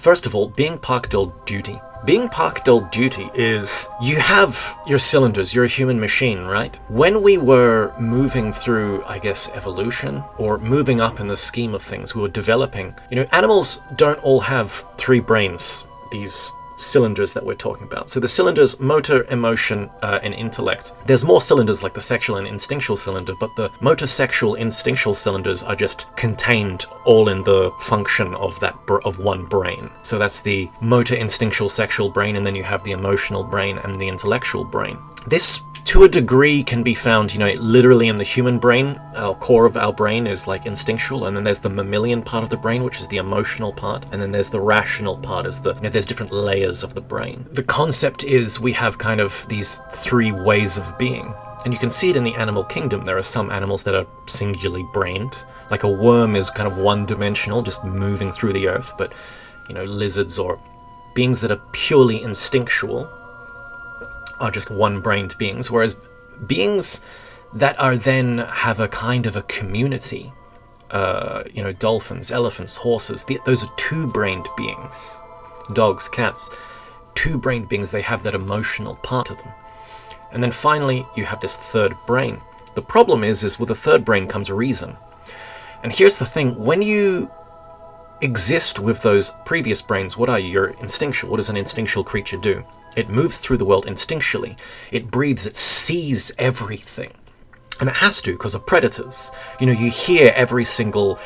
First of all, being Parkdolg Duty. Being Parkdolg Duty is, you have your cylinders, you're a human machine, right? When we were moving through, I guess, evolution, or moving up in the scheme of things, we were developing, animals don't all have 3 brains, these cylinders that we're talking about. So the cylinders, motor, emotion, and intellect. There's more cylinders like the sexual and instinctual cylinder, but the motor, sexual, instinctual cylinders are just contained all in the function of of one brain. So that's the motor, instinctual, sexual brain, and then you have the emotional brain and the intellectual brain. This, to a degree, can be found, literally in the human brain. Our core of our brain is like instinctual, and then there's the mammalian part of the brain, which is the emotional part, and then there's the rational part, there's different layers of the brain. The concept is we have kind of these 3 ways of being, and you can see it in the animal kingdom. There are some animals that are singularly brained, like a worm is kind of one-dimensional, just moving through the earth, but, lizards or beings that are purely instinctual are just one-brained beings, whereas beings that are then have a kind of a community, dolphins, elephants, horses, those are 2-brained beings. Dogs, cats, 2-brained beings, they have that emotional part of them. And then finally, you have this 3rd brain. The problem is with the 3rd brain comes reason. And here's the thing, when you exist with those previous brains, what are you? You're instinctual. What does an instinctual creature do? It moves through the world instinctually. It breathes, it sees everything. And it has to, because of predators. You hear every single,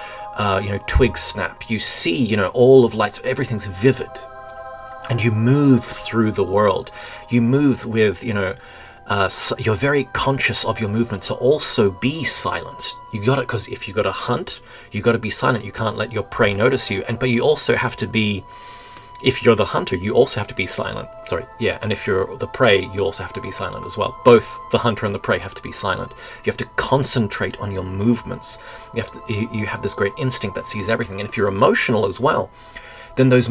twig snap. You see, all of lights, everything's vivid. And you move through the world. You move with, you're very conscious of your movement, so also be silent. You got it, because if you got to hunt, you got to be silent. You can't let your prey notice you. But you also have to be, if you're the hunter, you also have to be silent. And if you're the prey, you also have to be silent as well. Both the hunter and the prey have to be silent. You have to concentrate on your movements. You have this great instinct that sees everything. And if you're emotional as well, then those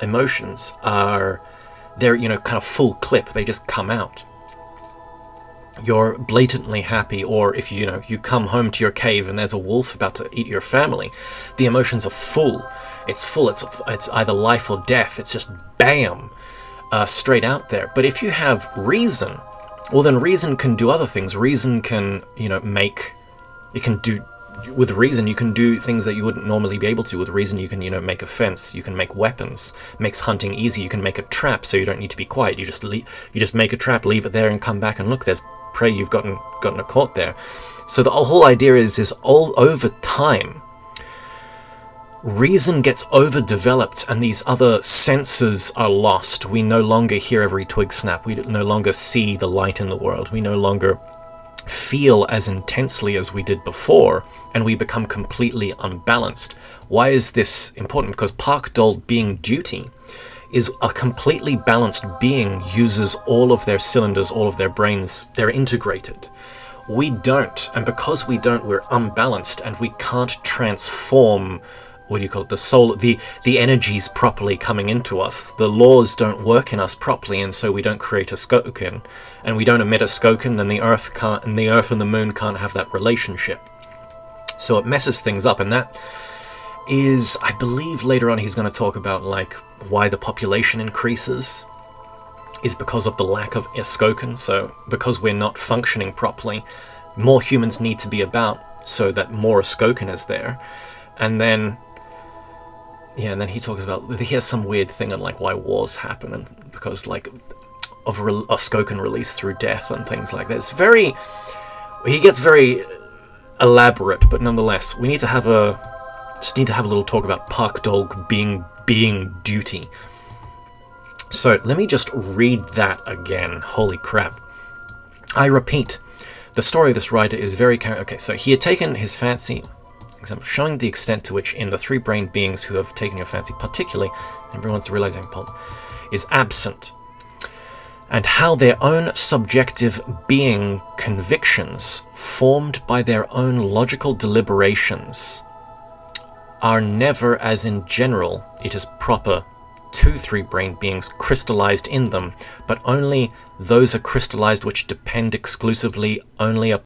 emotions are, they're, kind of full clip. They just come out. You're blatantly happy, or if you come home to your cave and there's a wolf about to eat your family, the emotions are full. It's full. It's either life or death. It's just bam, straight out there. But if you have reason, well, then reason can do other things. Reason can, with reason you can do things that you wouldn't normally be able to. With reason you can, make a fence. You can make weapons. Makes hunting easy. You can make a trap, so you don't need to be quiet. You just make a trap, leave it there, and come back and look. There's prey you've gotten caught there. So the whole idea is all over time, reason gets overdeveloped and these other senses are lost. We no longer hear every twig snap. We no longer see the light in the world. We no longer feel as intensely as we did before, and we become completely unbalanced. Why is this important? Because Parkdolg being duty is a completely balanced being, uses all of their cylinders, all of their brains, they're integrated. We don't, and because we don't, we're unbalanced, and we can't transform, the soul, the energies properly coming into us. The laws don't work in us properly, and so we don't create a skoken, and we don't emit a skoken, then the earth and the moon can't have that relationship. So it messes things up, and that is, I believe later on he's going to talk about why the population increases is because of the lack of skoken. So because we're not functioning properly, more humans need to be about so that more skoken is there. And then he talks about, he has some weird thing on why wars happen, and because of a skoken release through death and things like that. He gets very elaborate, but nonetheless, we need to have a little talk about Parkdolg being duty. So let me just read that again. Holy crap. I repeat, the story of this writer is very... Okay, so he had taken his fancy, showing the extent to which in the 3-brained beings who have taken your fancy, particularly, everyone's realizing, is absent, and how their own subjective being convictions, formed by their own logical deliberations, are never, as in general it is proper to 3-brained beings, crystallized in them, but only those are crystallized which depend exclusively only